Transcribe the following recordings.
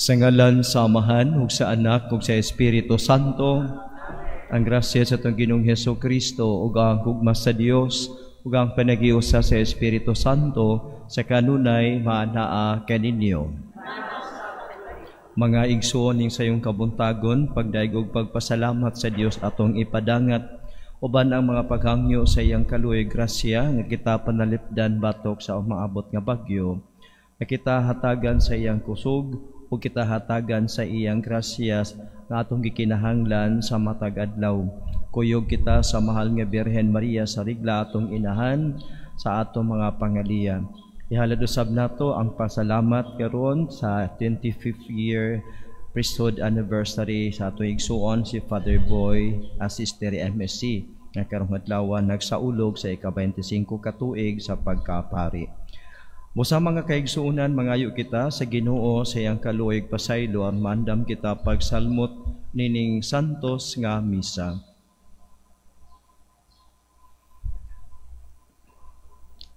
Sa ngalan sa Amahan, ug sa Anak, ug sa Espiritu Santo, ang grasya sa itong Ginoong Hesukristo, ug ang hugma sa Dios, ug ang panagiusa sa Espiritu Santo, sa kanunay maanaa kaninyo. Mga igsoon ning sayong kabuntagon, pagdaig ug pagpasalamat sa Dios atong ipadangat, uban ang mga paghangyo sa iyang kaluoy grasya nga kita panalipdan batok sa umaabot nga bagyo, nga kita hatagan sa iyang kusog, o kita hatagan sa iyang grasya nga atong gikinahanglan sa matag adlaw. Kuyog kita sa mahal nga Birhen Maria sa rigla atong inahan sa atong mga pangaliya. Ihaladusab nato ang pasalamat karon sa 25th year priesthood anniversary sa atong igsuon si Father Boy Asister MSC nga karong adlaw nagsaulog sa ika-25 katuig sa pagkapari. Musa mga kaigsuunan, mangayo kita sa Ginoo sa iyang kaluoy pasaylo ang maandam kita pagsalmot nining santos nga misa.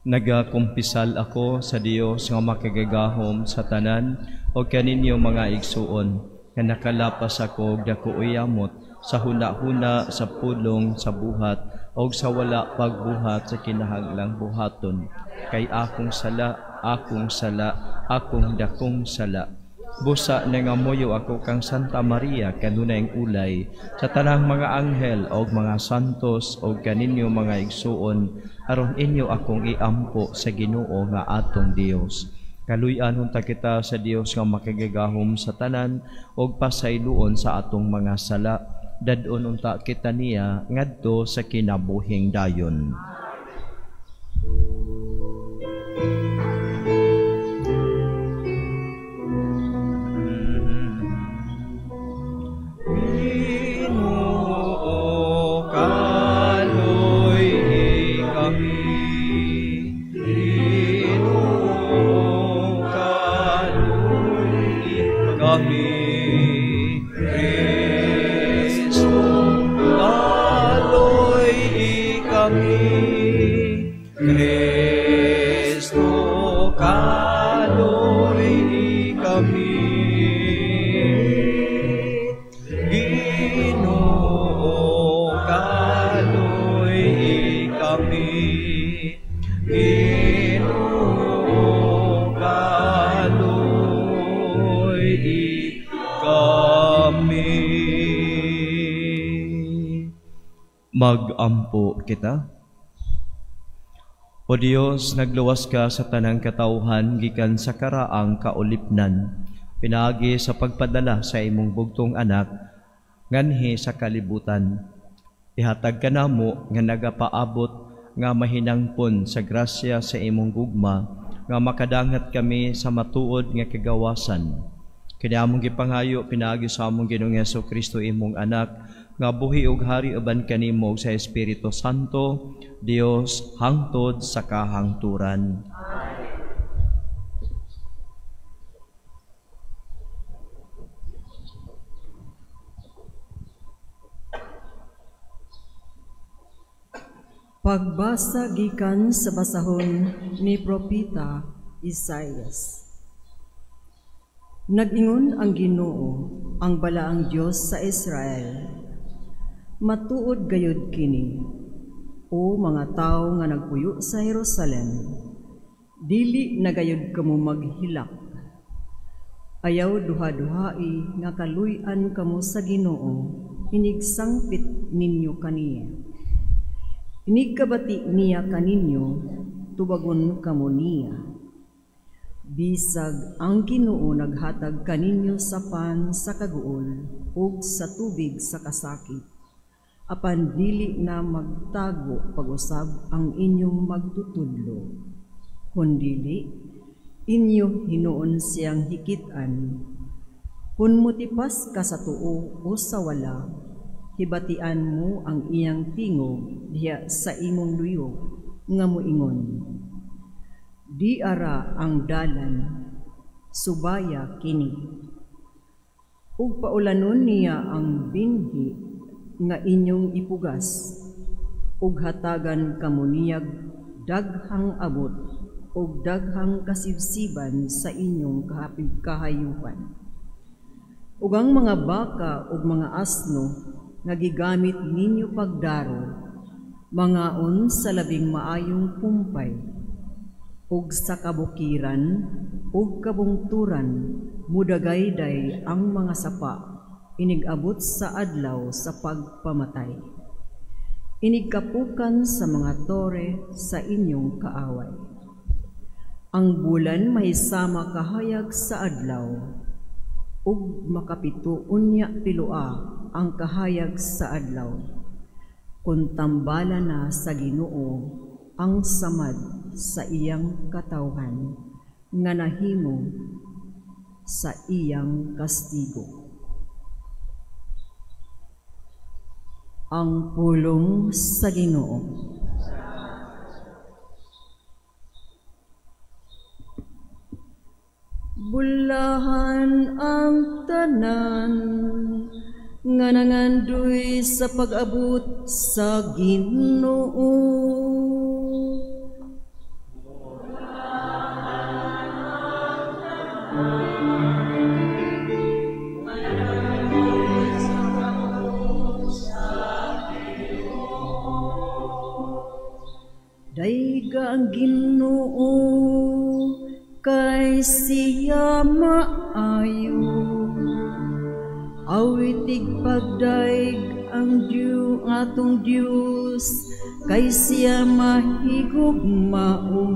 Nagakumpisal ako sa Dios nga makagagahom sa tanan o kaninyo mga igsuon nga nakalapas ako og dako uyamot sa huna-huna, sa pulong, sa buhat o sa wala pagbuhat sa kinahanglang buhaton. Kay akong sala, akong dakong sala. Busa na nga moyo ako kang Santa Maria kanunay ulay sa tanang mga anghel o mga santos o kaninyo mga igsuon aron inyo akong iampo sa Ginoo nga atong Dios. Kaluy-an unta kita sa Dios nga makagagahom sa tanan og pasayloon sa atong mga sala. Dadon unta kita niya ngadto sa kinabuhing dayon. Mag-ampo kita. O Dios, nagluwas ka sa tanang katawhan gikan sa karaang kaulipnan, pinaagi sa pagpadala sa imong bugtong anak nganhi sa kalibutan. Ihatag ka namo nga nagapaabot nga mahinangpon sa grasya sa imong gugma nga makadangat kami sa matuod nga kagawasan. Kini among gipangayo pinaagi sa among Ginoong Hesukristo imong anak nga buhi ug hari uban kanimo sa Espiritu Santo, Dios hangtod sa kahangturan. Pagbasa gikan sa basahon ni Propeta Isaias. Nag-ingon ang Ginoo, ang balaang Dios sa Israel. Matuod gayud kini, o mga tao nga nagpuyo sa Jerusalem, dili na gayud kamo maghilak. Ayaw duha-duhai nga kaluy-an kamo sa Ginoo, inigsangpit ninyo kaniya. Inigkabati niya kaninyo, tubagon kamo niya. Bisag ang Ginoo naghatag kaninyo sa pan sa kaguol ug sa tubig sa kasakit. Apan dili na magtago pag-usab ang inyong magtutudlo, kundili inyo hinuon siyang hikitan. Kung mutipas ka sa tuo o sa wala, hibatian mo ang iyang tingog diha sa imong luyog nga moingon. Di ara ang dalan, subaya kini. Ug paulanon niya ang binhi nga inyong ipugas, ug hatagan kamo niyag daghang abot ug daghang kasibsiban sa inyong kahayupan. ug ang mga baka ug mga asno nga gigamit ninyo pagdaro, mangaon sa labing maayong pumpay, ug sa kabukiran ug kabungturan mudagayday ang mga sapa, inigabot sa adlaw sa pagpamatay. Inigkapukan sa mga tore sa inyong kaaway. Ang bulan mahisama kahayag sa adlaw, ug makapito unya pilua ang kahayag sa adlaw. Kung tambala na sa Ginoo ang samad sa iyang katawhan, nga nahimo sa iyang kastigo. Ang pulong sa Ginoo. Bulahan ang tanan nga nangandoy sa pag-abot sa Ginoo. Daiga ang Ginoo kay siya maayo, awitig pagdaig ang atong Dios kay siya mahigugmao.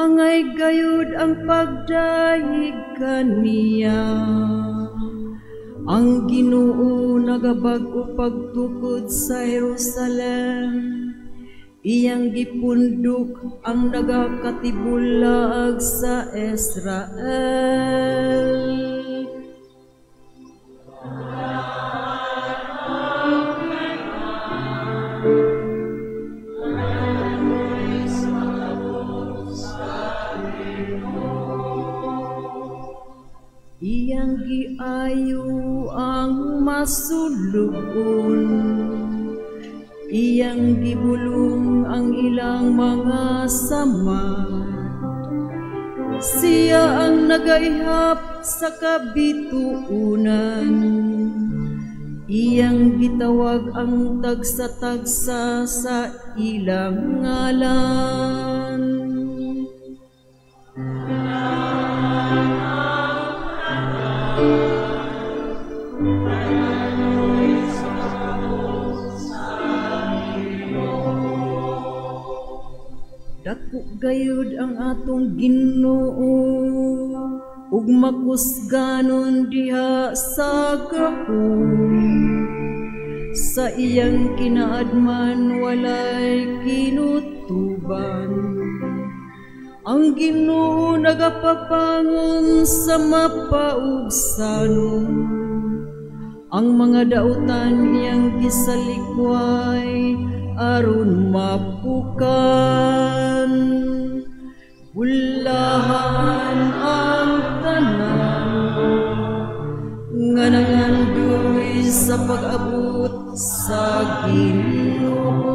Angay gayud ang pagdaig kaniya, ang Ginoo nagabag-o pagtukod sa Jerusalem. Iyang gipundok ang nagakatibulag sa Israel. Iyang giayo ang masulugon, iyang gibulong ang ilang mga sama. Siya ang nagaihap sa kabituunan, iyang gitawag ang tagsa-tagsa sa ilang ngalan. Dako gayud ang atong Ginoo, ug makusganon diha sa gahom. Sa iyang kinaadman walay kinutuban, ang Ginoo nagapapangon sa mapaubsanon. Ang mga dautan iyang gisalikway aron mapukan. Bulahan ang tanan nga nangandoy sa pag-abot sa Ginoo.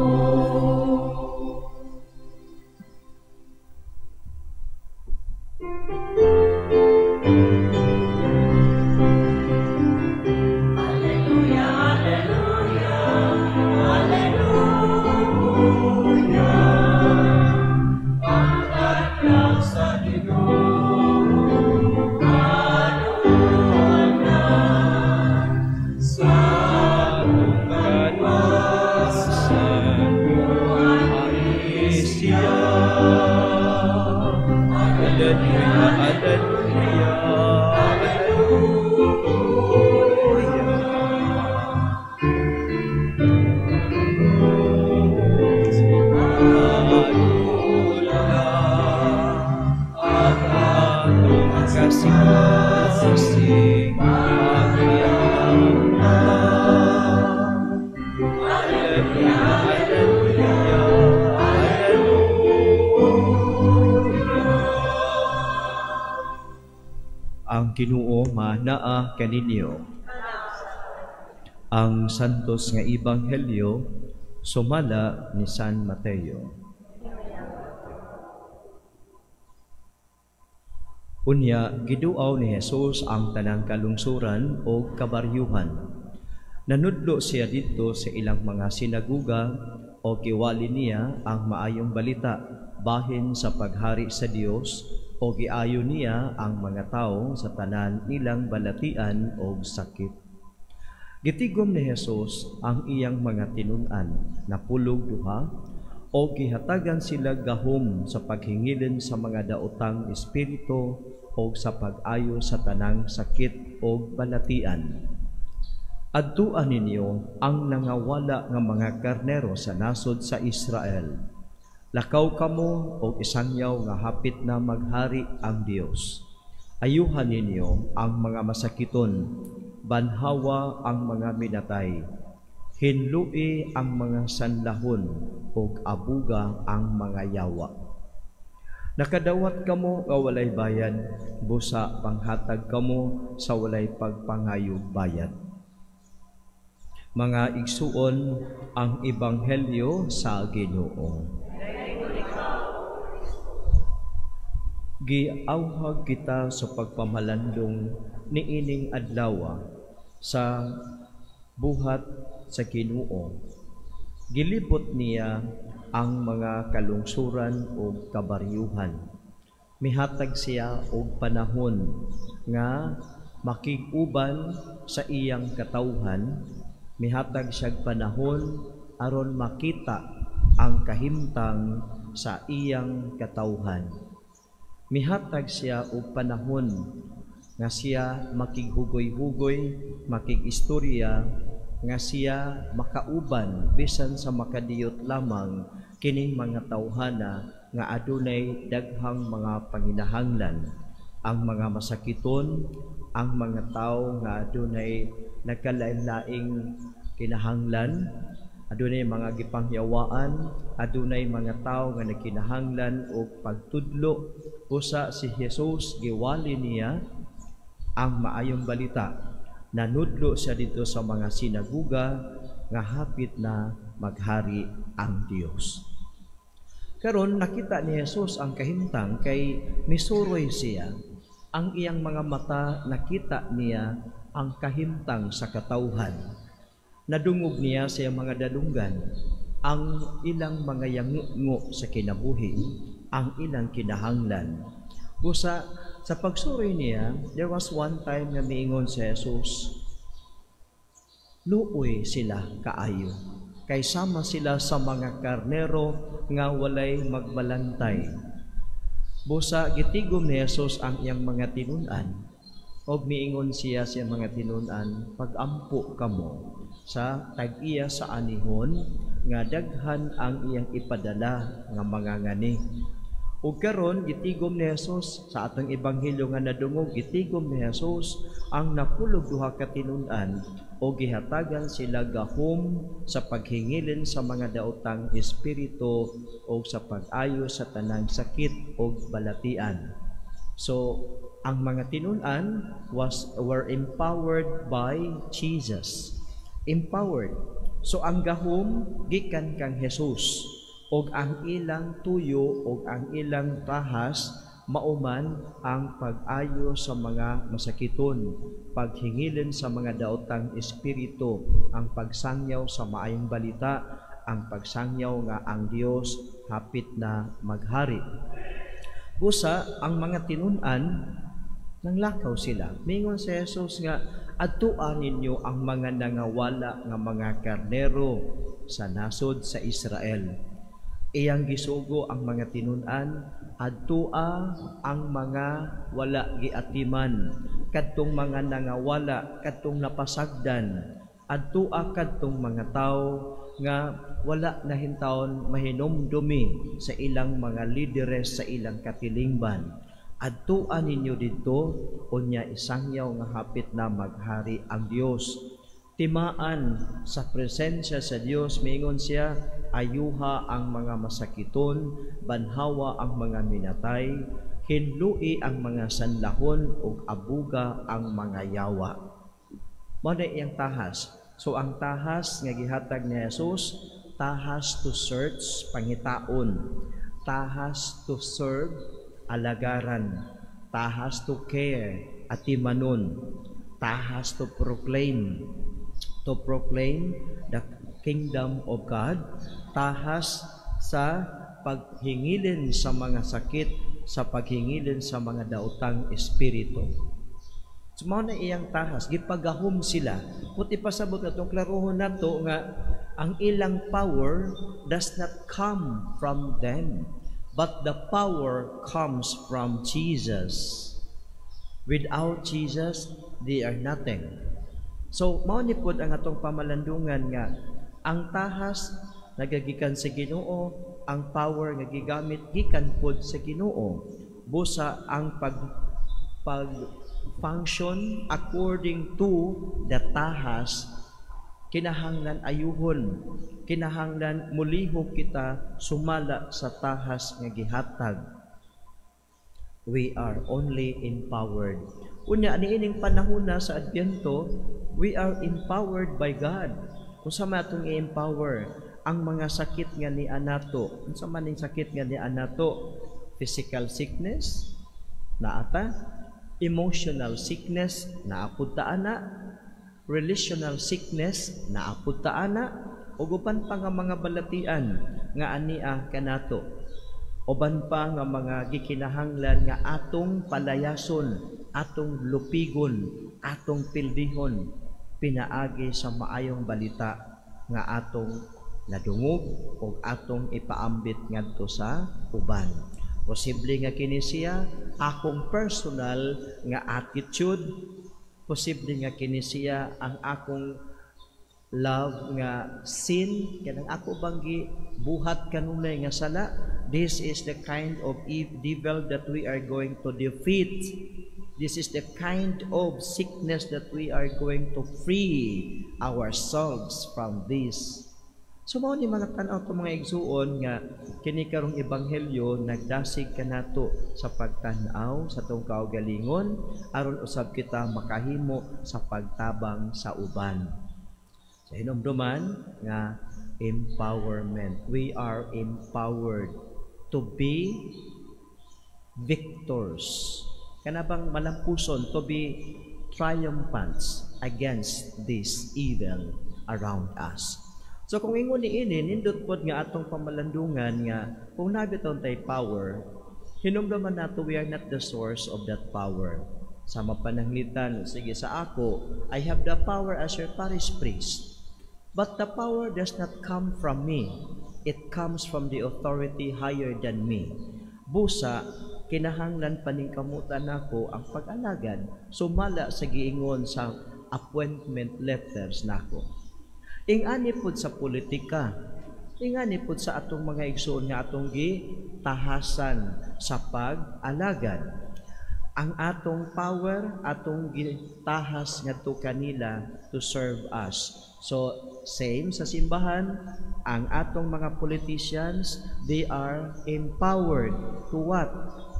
Ang Ginoo manaa kaninyo. Ang santos nga ebanghelyo sumala ni San Mateo. Unya, giduaw ni Jesus ang tanang kalungsuran o kabaryuhan. Nanudlo siya dito sa ilang mga sinaguga o giwali niya ang maayong balita bahin sa paghari sa Dios o giayo niya ang mga tao sa tanan nilang balatian o sakit. Gitigom ni Jesus ang iyang mga tinun-an na pulog duha o gihatagan sila gahom sa paghingilin sa mga daotang espiritu o sa pag-ayo sa tanang sakit o balatian. Adtuan ninyo ang nangawala nga mga karnero sa nasod sa Israel. Lakaw kamo o isangyaw nga hapit na maghari ang Dios. Ayuhan ninyo ang mga masakiton, banhawa ang mga minatay, hinlui ang mga sanlahon o abuga ang mga yawa. Nakadawat kamo nga walay bayad, busa panghatag kamo sa walay pagpangayog bayad. Mga igsuon, ang ebanghelyo sa Ginoo. Giawhag kita sa pagpamalandong niining adlaw sa buhat sa Ginoo. Gilibot niya ang mga kalungsuran o kabaryuhan. Mihatag siya og panahon nga makig-uban sa iyang katawhan. Mihatag siya panahon aron makita ang kahimtang sa iyang katawhan. Mihatag siya og panahon nga siya makighugoy-hugoy, makig-istorya, nga siya makauban bisan sa makadiyot lamang kining mga tawhana nga adunay daghang mga panginahanglan. Ang mga masakiton, ang mga tawo nga adunay nagkalain-laing kinahanglan, adunay mga gipangyawaan, adunay mga tawo nga nagkinahanglan og pagtudlo. Usa si Jesus giwali niya ang maayong balita. Nanudlo siya dito sa mga sinaguga nga hapit na maghari ang Dios. Karon nakita ni Jesus ang kahimtang kay misuroy siya. Ang iyang mga mata nakita niya ang kahimtang sa katawhan. Nadungog niya sa iyang mga dalunggan ang ilang mga yangungo sa kinabuhi, ang ilang kinahanglan. Busa sa pagsuroy niya, there was one time nga miingon si Jesus, luoy sila kaayo, kay sama sila sa mga karnero nga walay magbalantay. Busa gitigom ni Jesus ang iyang mga tinun-an, og miingon siya sa mga tinun-an, pag-ampo kamo sa tag-iya sa anihon, nga daghan ang iyang ipadala nga mga ngani. Ug karon gitigom ni Jesus sa atong ebanghelyo nga nadungog, gitigom ni Jesus ang napulog duha ka tinun-an o gihatagan sila gahom sa paghingilin sa mga daotang espiritu o sa pag-ayo sa tanang sakit o balatian. So ang mga tinun-an were empowered by Jesus. Empowered. So ang gahom gikan kang Jesus. Og ang ilang tuyo og ang ilang tahas mauman ang pag-ayo sa mga masakiton, paghingilin sa mga daotang espiritu, ang pagsangyaw sa maayong balita, ang pagsangyaw nga ang Dios hapit na maghari. Busa ang mga tinun-an nanglakaw sila. Mingon si Jesus nga adtuan ninyo ang mga nangawala nga mga karnero sa nasod sa Israel. Iyang gisugo ang mga tinun-an, adtua ang mga wala giatiman, kadtong mga nangawala, kadtong napasagdan, adtua kadtong mga tao nga wala nahintawon mahinumdumi sa ilang mga lideres sa ilang katilingban. Adtua ninyo dito, unya isangyaw nga hapit na maghari ang Dios. Timaan sa presensya sa Dios, mingon siya, ayuha ang mga masakiton, banhawa ang mga minatay, hinlui ang mga sanlahon ug abuga ang mga yawa. Mao na iyang tahas. So ang tahas nga gihatag ni Jesus, tahas to search, pangitaon, tahas to serve, alagaran, tahas to care at timanon, tahas to proclaim the kingdom of God, tahas sa paghingilin sa mga sakit, sa paghingilin sa mga daotang espiritu. So, mao na iyang tahas, gipagahom sila. Puti pasabot na itong klarohon na to nga ang ilang power does not come from them, but the power comes from Jesus. Without Jesus, they are nothing. So, mao ni pud ang atong pamalandungan nga ang tahas nagagikan sa Ginoo, ang power nga gigamit gikan pud sa Ginoo. Busa ang pag function according to the tahas, kinahanglan ayuhon, kinahanglan mulihok kita sumala sa tahas nga gihatag. We are only empowered. Unya aniining panahon na sa Adbyento, we are empowered by God. Kung sa matong i-empower ang mga sakit nga ni anato, unsa man ning sakit nga ni anato, physical sickness naata, emotional sickness naapud ta ana, relational sickness naapud ta ana, ug uban pa nga mga balatian nga ania kanato, uban pa nga mga gikinahanglan nga atong palayason, atong lupigon, atong pildihon pinaagi sa maayong balita nga atong nadungog o atong ipaambit ngadto sa uban. Posible nga kini siya akong personal nga attitude, posible nga kini siya ang akong love nga sin, kanang ako banggi buhat kanunay nga sala. This is the kind of devil that we are going to defeat. This is the kind of sickness that we are going to free ourselves from this. So mao ni mga tan-aw to mga igsuon nga kini karong ebanghelyo nagdasig kanato sa pagtan-aw sa tong kaugalingon aron usab kita makahimo sa pagtabang sa uban. Sa hinumduman nga empowerment. We are empowered to be victors. Kanabang malampuson, to be triumphants against this evil around us. So kung ingon niini, nindot pod nga atong pamalandungan nga kung nabiton tay power, hinumduman nato we are not the source of that power. Sa mapananglitan, sige sa ako, I have the power as your parish priest. But the power does not come from me. It comes from the authority higher than me. Busa, kinahanglan paningkamutan nako ang pag-alagad sumala sa giingon sa appointment letters nako. Ingani pud sa politika, ingani pud sa atong mga igsoon nga atong gitahasan sa pag-alagad. Ang atong power, atong gitahas ngadto kanila to serve us. So, same sa simbahan, ang atong mga politicians, they are empowered to what?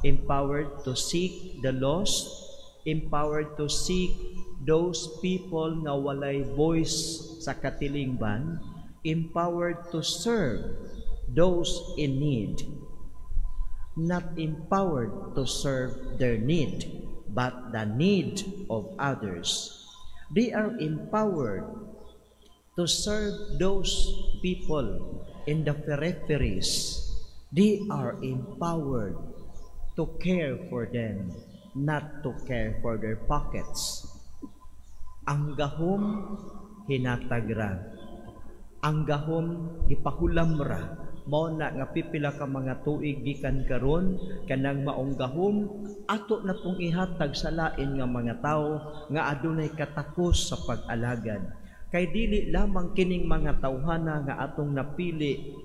Empowered to seek the lost, empowered to seek those people na walay voice sa katilingban, empowered to serve those in need. Not empowered to serve their need, but the need of others. They are empowered to serve those people in the peripheries. They are empowered to care for them, not to care for their pockets. Ang gahom hinatagra, ang gahom gipahulam ra, mao na nga pipila ka mga tuig gikan karon kanang maong gahom ato na pong ihatag sa lain nga mga tawo nga adunay katakos sa pag-alagad. Kay dili lamang kining mga tawhana nga atong napili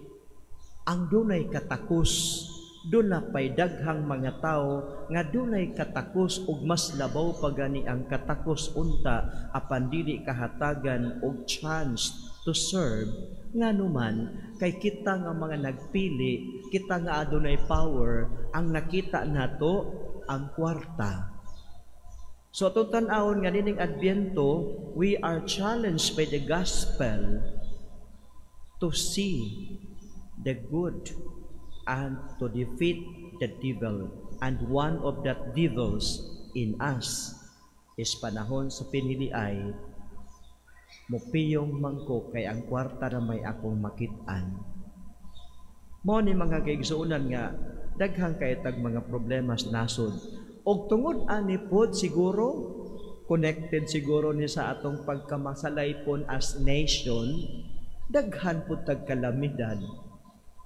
ang dunay katakos, doon na pa'y daghang mga tao nga dunay katakos ug mas labaw pa gani ang katakos unta apan dili kahatagan og chance to serve nga numan kay kita nga mga nagpili, kita nga adunay power, ang nakita nato ang kwarta. So atong tan-awon nga dining Adbyento, we are challenged by the gospel to see the good and to defeat the devil and one of that devils in us is panahon sa pinili ay mupiyong mangko kay ang kwarta na may akong makitaan. Mao ni mga kaigsuonan nga daghang kay tag mga problemas nasod. Og tungod ani pod siguro connected siguro ni sa atong pagkamasalaypon as nation, daghan pod tag kalamidad.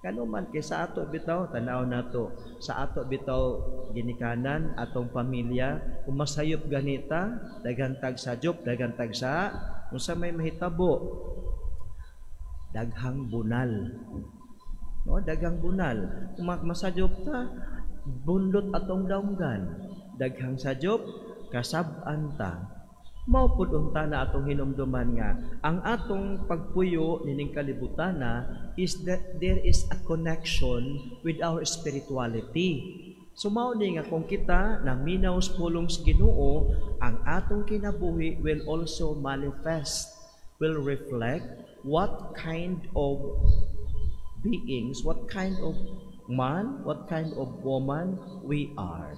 Kano man kay sa ato bitaw tanaw nato, sa ato bitaw ginikanan atong pamilya, kung masayop ganita, daghan tag sajop, daghan tag sa unsa may mahitabo. Daghang bunal. No, daghang bunal. Kung masajop ta, bundot atong daunggan. Daghang sajop, kasab-an ta. Mao pud unta na atong hinumduman nga ang atong pagpuyo nining kalibutana is that there is a connection with our spirituality. So mao ni nga kung kita naminaw sa pulong sa Ginoo, ang atong kinabuhi will also manifest, will reflect what kind of beings, what kind of man, what kind of woman we are.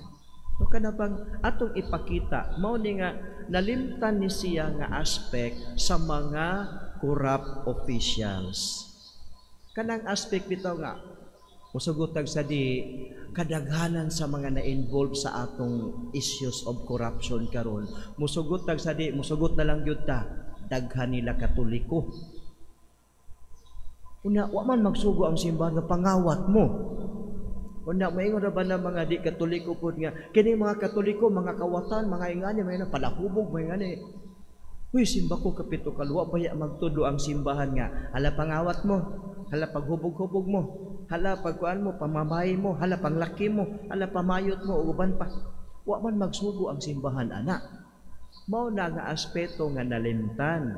No kana bang atong ipakita mao ni nga nalimtan ni siya nga aspect sa mga corrupt officials. Kanang aspect bitaw nga musugotag sa di kadaghanan sa mga na-involve sa atong issues of corruption karon. Musugotag sa di musugot na lang gyud ta daghan nila Katoliko. Una wa man magsugo ang simbahan nga pangawat mo. Una maingon ra ba na mga di Katoliko pud nga kini mga Katoliko mga kawatan mga ingani may palahubog may ingani. Huy simba ko kapito kalwa baya magtudo ang simbahan nga hala pangawat mo, hala paghubog-hubog mo, hala pagkuan mo pamamay mo, hala panglaki mo, hala pamayot mo ug uban pa. Wa man magsugo ang simbahan ana. Mao na nga aspeto nga nalimtan.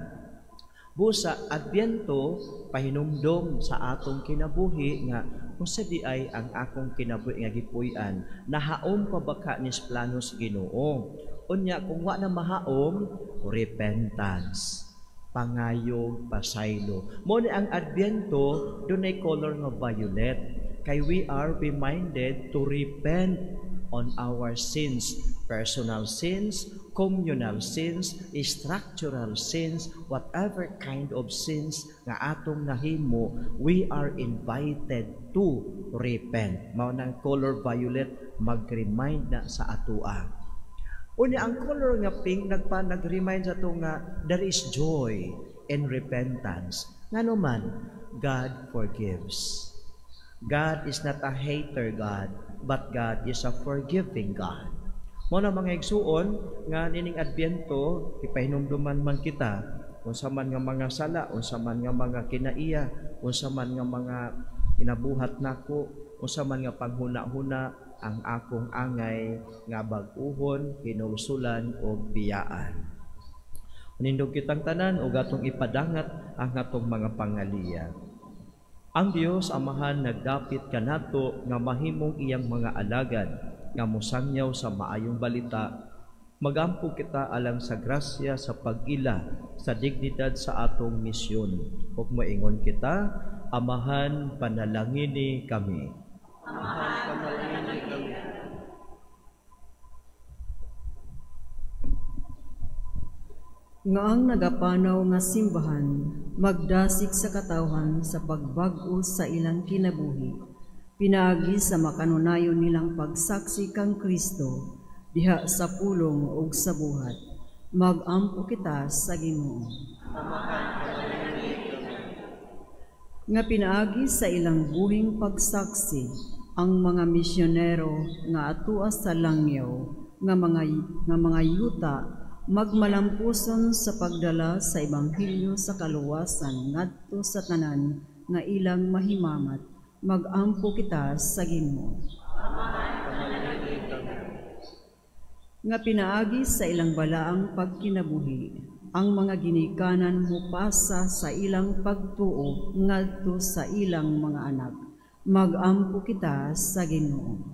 Busa Adbyento pahinumdom sa atong kinabuhi nga kung sa di ay ang akong kinabuhi nga gipuy-an nahaom pa baka nis planos Ginoo. Unya kung wa na mahaom, repentance, pangayog, pasaylo. Mo ni ang Adbyento dunay color nga violet kay we are reminded to repent on our sins, personal sins, communal sins, structural sins, whatever kind of sins nga atong nahimo, we are invited to repent. Mao nang color violet mag-remind na sa atoa. Unya ang color nga pink nag-remind sa ato nga there is joy and repentance. Ngano man, God forgives. God is not a hater God, but God is a forgiving God. Mo na mga igsuon nga nining Adbyento ipahinumduman man kita unsa man nga mga sala, unsa man nga mga kinaiya, unsa man nga mga inabuhat nako, unsa man nga panghuna-huna ang akong angay nga bag-uhon, hinulsulan o biyaan. Nindog kitang tanan ug atong ipadangat ang atong mga pangaliya. Ang Dios Amahan nagdapit kanato nga mahimong iyang mga alagad nga musangyaw sa maayong balita. Magampo kita alang sa grasya sa pag-ila sa dignidad sa atong misyon. Ug moingon kita, Amahan panalangini kami. Amahan panalangini kami. Nga ang nagapanaw nga simbahan, magdasig sa katawhan sa pagbag-o sa ilang kinabuhi, pinaagi sa makanunayon nilang pagsaksi kang Kristo, diha sa pulong ug sa buhat. Magampo kita sa Ginoo. Nga pinaagi sa ilang buhing pagsaksi, ang mga misyonero nga atua sa langyaw, nga mga yuta, magmalampuson sa pagdala sa Ebanghelyo sa kaluwasan ngadto sa tanan nga ilang mahimamat. Magampo kita sa Ginoo. Nga pinaagi sa ilang balaang pagkinabuhi, ang mga ginikanan mupasa sa ilang pagtuo ngadto sa ilang mga anak. Magampo kita sa Ginoo.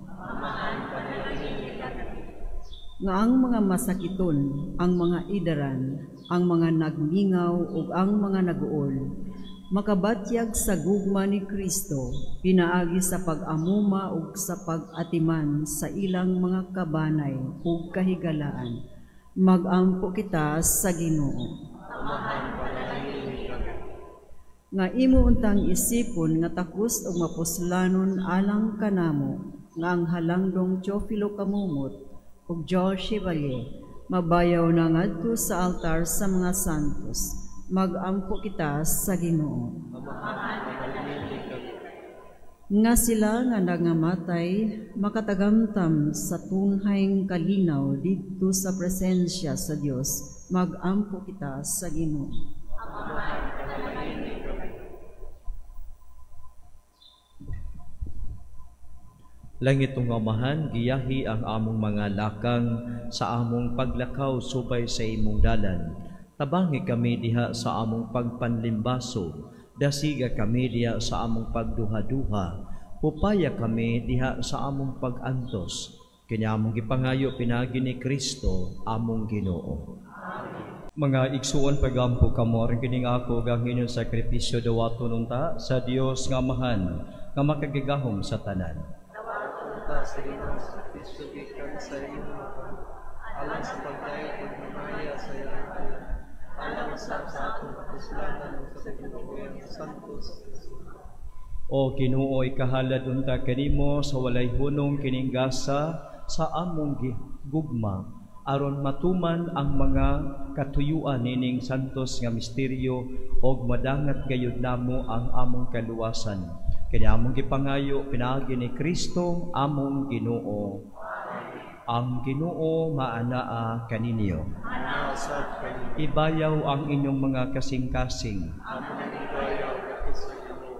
Nga ang mga masakiton, ang mga idaran, ang mga nagmingaw ug ang mga naguol, makabatyag sa gugma ni Kristo, pinaagi sa pag-amuma ug sa pag-atiman sa ilang mga kabanay ug kahigalaan. Mag-ampo kita sa Ginoo. Nga imo untang isipon nga takos ug mapuslanon alang kanamo, nga ang halangdong Teofilo Kamumot ug George Chevalier mabayaw na ngadto sa altar sa mga santos. Mag-ampo kita sa Ginoo. Nga sila nga nangamatay makatagamtam sa tunghayng kalinaw didto sa presensya sa Dios. Mag-ampo kita sa Ginoo. Langit ung Amahan, giyahi ang among mga lakang sa among paglakaw subay sa imong dalan. Tabangi kami diha sa among pagpanlimbaso, dasiga kami diha sa among pagduha-duha, upaya kami diha sa among pag-antos. Kini among gipangayo pinagi ni Kristo, among Ginoo. Mga igsuon pagampo kamo rin kining ako gangin yung sakripisyo dawaton unta sa Dios nga Amahan nga makagigahom sa tanan. Ta sa inyong sakripisyo gikan sa iyong alang sa pagdayo ug mamaya sa iyong alang sa atong kapuslanan sa pagtuon santos. O Ginoo, ikahalad unta kanimo sa walay hunong kining gasa sa among gugma aron matuman ang mga katuyuan nining santos nga misteryo og madangat gayud namo ang among kaluwasan. Kini among gipangayo pinaagi ni Kristo, among Ginoo. Ang Ginoo maanaa kaninyo. Ibayaw ang inyong mga kasing-kasing.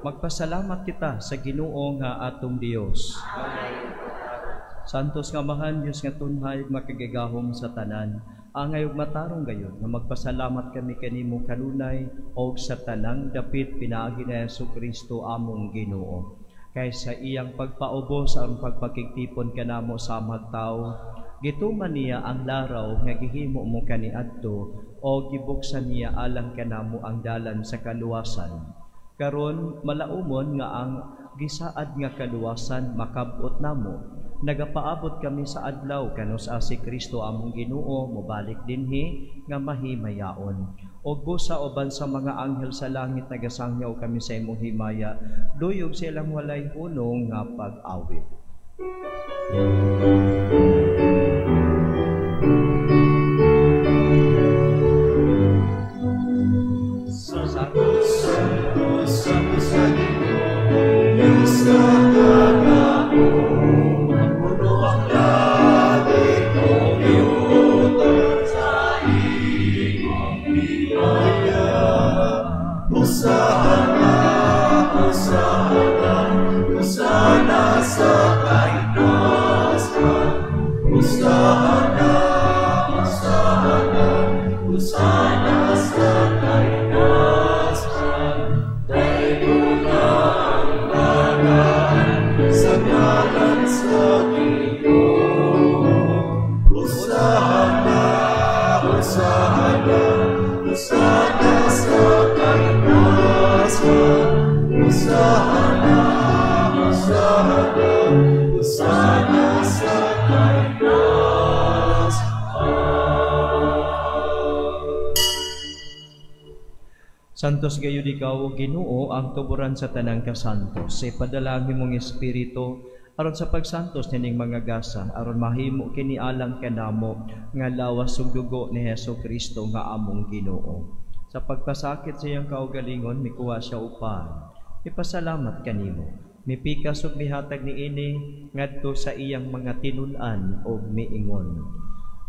Magpasalamat kita sa Ginoo nga atong Dios. Santos nga Amahan, Dios nga tunhay makagigahom sa tanan. Angay ug matarong gayud nga magpasalamat kami kanimo kanunay og sa tanang dapit pinaagi ni Jesucristo among Ginoo. Kay sa iyang pagpaubos ang pagpakigtipon kanamo sa magtao, gituman niya ang laraw nga gihimo mo kaniadto o gibuksan niya alang kanamo ang dalan sa kaluwasan. Karon malaumon nga ang gisaad nga kaluwasan makab-ot namo. Nagapaabot kami sa adlaw kanos si Kristo among Ginoo mobalik dinhi nga mahimayaon. Og busa uban sa mga anghel sa langit nagasangyaw kami sa imong himaya, duyog silang walay hunong nga pag-awit. Santos gayud ikaw, Ginoo, ang tuburan sa tanang kasantos. Sa ipadalangin mong Espiritu, aron sa pagsantos nining mga gasa, aron mahimo kini alang kanamo nga lawas ug dugo ni Jesucristo nga among Ginoo. Sa pagpasakit sa iyang kaugalingon, mikuha siya upan. Ipasalamat kanimo. Mipikas ug mihatag niini ngadto sa iyang mga tinun-an ug miingon.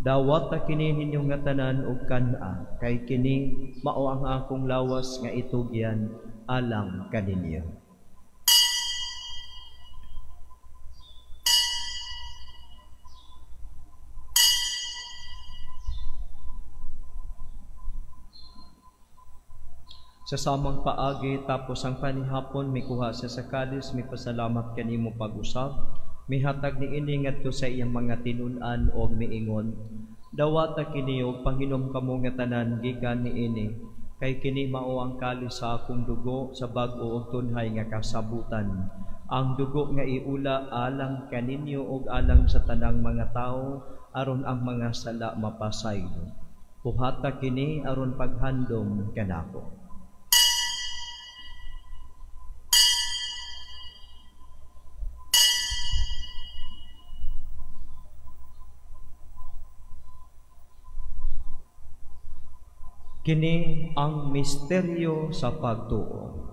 Dawat ta kini ninyong nga tanan ug kan-a, kay kini mao ang akong lawas nga itugyan alang kaninyo. Sa samang paagi tapos ang panihapon mikuha sa kalis, mipasalamat kanimo pag-usab. Mihatag ni ini ngadto sa iyang mga tinun-an og miingon, dawata kini og panginom kamo nga tanan gikan ni ini Kay kini mao ang kalis sa akong dugo sa bag-o ug tunhay nga kasabutan. Ang dugo nga iula alang kaninyo ug alang sa tanang mga tawo aron ang mga sala mapasaylo. Buhata kini aron paghandom kanako. Kini ang misteryo sa pagtuo.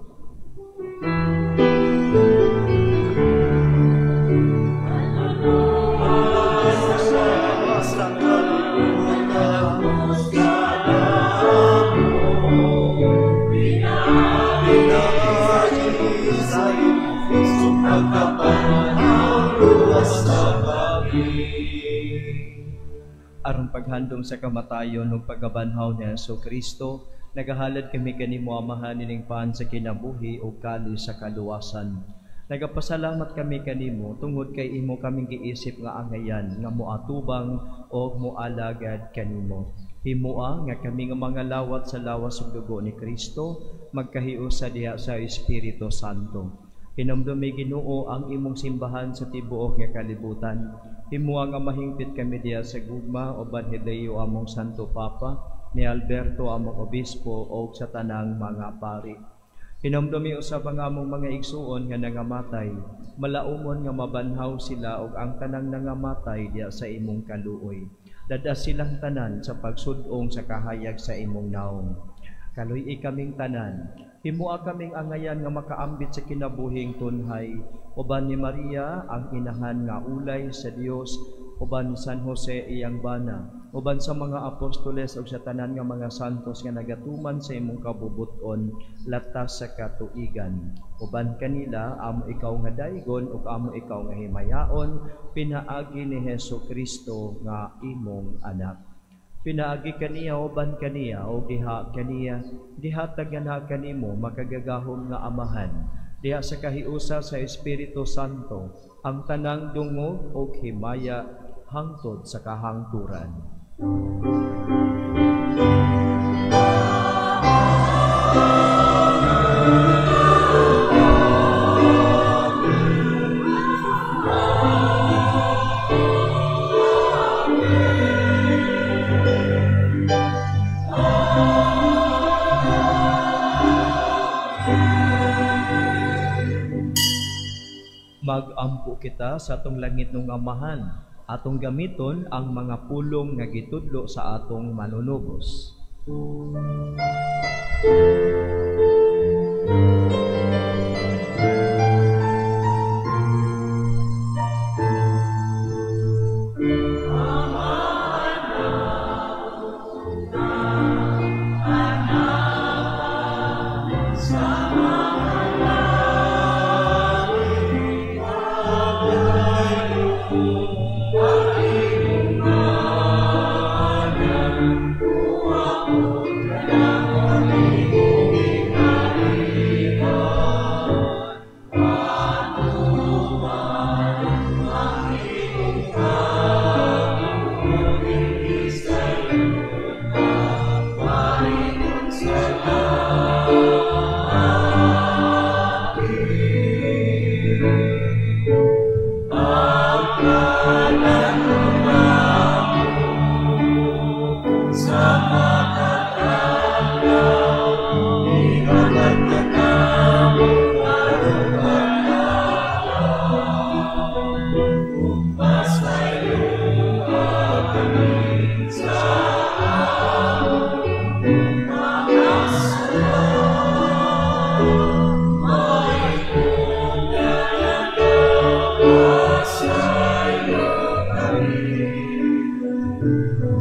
Aron paghandom sa kamatayon ug pagabanhaw ni Jesucristo, nagahalad kami kanimo amahan nining paan sa kinabuhi ug kalis sa kaluwasan. Nagapasalamat kami kanimo tungod kay imo kaming giisip nga angayan nga moatubang ug moalagad kanimo. Himoa nga kami nga mga lawat sa lawas ug dugo ni Kristo magkahiusa diha sa Espiritu Santo. Hinumdumi Ginoo ang imong simbahan sa tibuok nga kalibutan. Himuha nga mahingpit kami diya sa gugma o Banhileyo among Santo Papa, ni Alberto among Obispo o sa tanang mga pari. Hinumdumi usab ang among mga igsuon nga nangamatay, malaumon nga mabanhaw sila og ang tanang nangamatay diya sa imong kaluoy. Dadas silang tanan sa pagsudong sa kahayag sa imong naong. Kaluy kaming tanan, himua kaming angayan nga makaambit sa kinabuhing tunhay, uban ni Maria ang inahan nga ulay sa Dios, uban ni San Jose iyang bana, uban sa mga apostoles ug sa tanan nga mga santos nga nagatuman sa imong kabubuton latas sa katuigan. Uban kanila amo ikaw nga daygon ug amo ikaw nga himayaon, pinaagi ni Jesucristo nga imong anak. Pinaagi kaniya uban kaniya o diha kaniya, dihatag na kanimo makagagahom nga amahan, diha sa kahiusa sa Espiritu Santo, ang tanang dungog o himaya hangtod sa kahangturan. Magampo kita sa atong langit ng amahan, atong gamiton ang mga pulong nga gitudlo sa atong manunubos.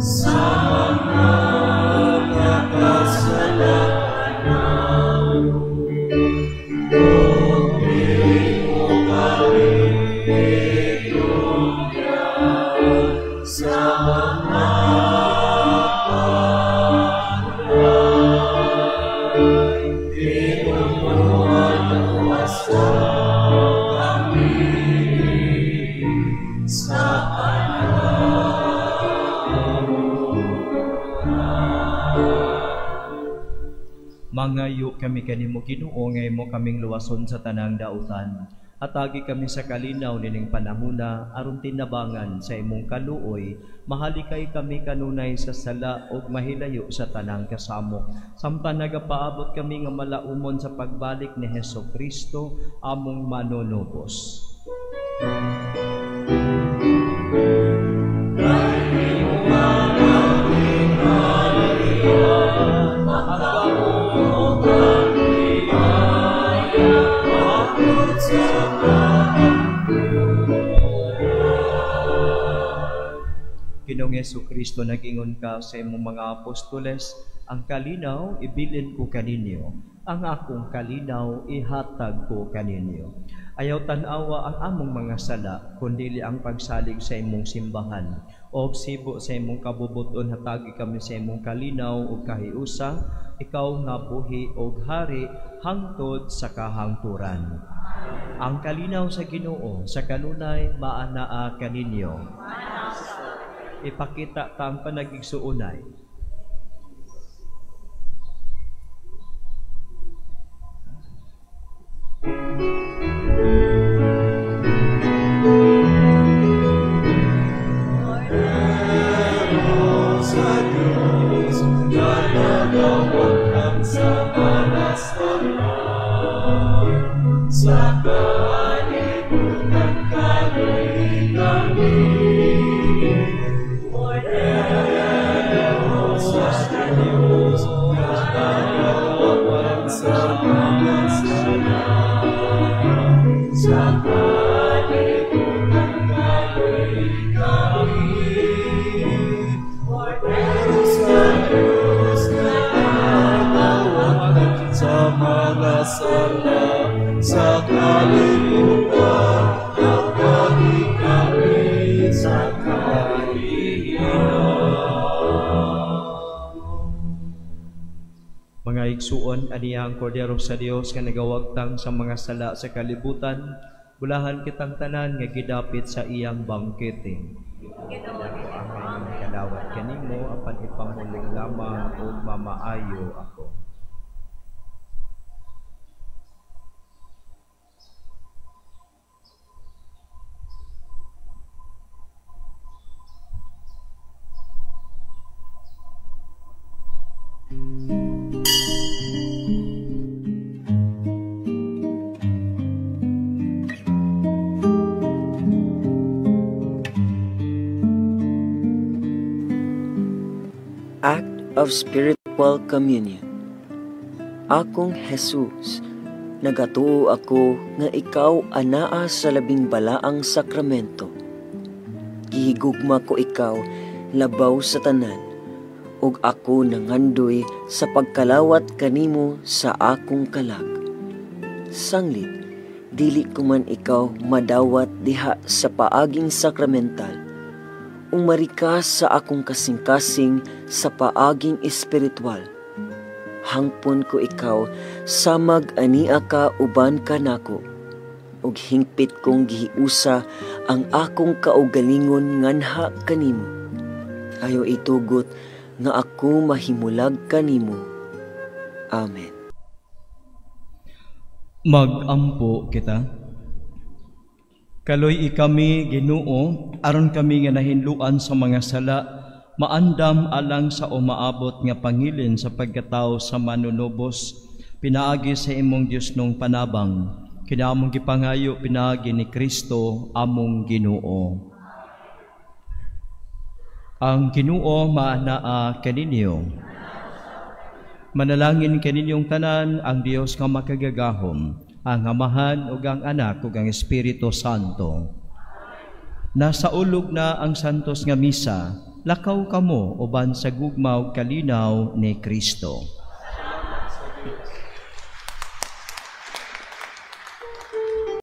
Sama Mangayo kami kanimo Ginoo, ngay mo kaming luwason sa tanang dautan. Atagi kami sa kalinaw nining panahuna, aron tinabangan sa imong kaluoy, mahalikay kami kanunay sa sala ug mahilayo sa tanang kasamo. Samtang nagapaabot kami nga malaumon sa pagbalik ni Hesukristo, among manunubos. Ginoong Hesukristo, nag-ingon ka sa imong mga apostoles, ang kalinaw ibilin ko kaninyo, ang akong kalinaw ihatag ko kaninyo. Ayaw tanawa ang among mga sala, kundi ang pagsalig sa imong simbahan. O sibo sa imong kabubuton, hatagi kami sa imong kalinaw o kahiusa, ikaw nga buhi o hari hangtod sa kahangturan. Ang kalinaw sa Ginoo sa kanunay maanaa kaninyo. Ipakita tang panagigsuunay. Sa kalibutan, nakagi kami sa Mga igsuon, aniyang kordero sa Dios nga nagawagtang sa mga sala sa kalibutan, bulahan kitang tanan nga gidapit sa iyang bangkete. Ang kalawat kanimo, apan ipamuling lamang o mamaayo ako. Act of Spiritual Communion. Akong Jesus, nagatuo ako nga ikaw anaa sa labing balaang sakramento. Gihigugma ko ikaw labaw sa tanan, ug ako nangandoy sa pagkalawat kanimo sa akong kalag. Sanglit, dili ko man ikaw madawat diha sa paaging sakramental, umarikas sa akong kasing-kasing sa paaging espiritual. Hangpon ko ikaw, samag ania ka uban ka nako, ug hingpit kong gihiusa ang akong kaugalingon nganha kanimo. Ayo itugot nga ako mahimulag kanimo. Amen. Magampo kita. Kaloy ikami Ginoo, aron kami nga nahinluan sa mga sala, maandam alang sa umaabot nga pangilin sa pagkatao sa manunubos, pinaagi sa imong Dios nung panabang, kinamong gipangayo pinaagi ni Kristo among Ginoo. Ang Ginoo maanaa kaninyo. Manalangin kaninyong tanan ang Dios nga makagagahom, ang Amahan ug ang Anak ug ang Espiritu Santo. Nasa ulog na ang santos nga misa, lakaw kamo uban sa gugmaw kalinaw ni Kristo.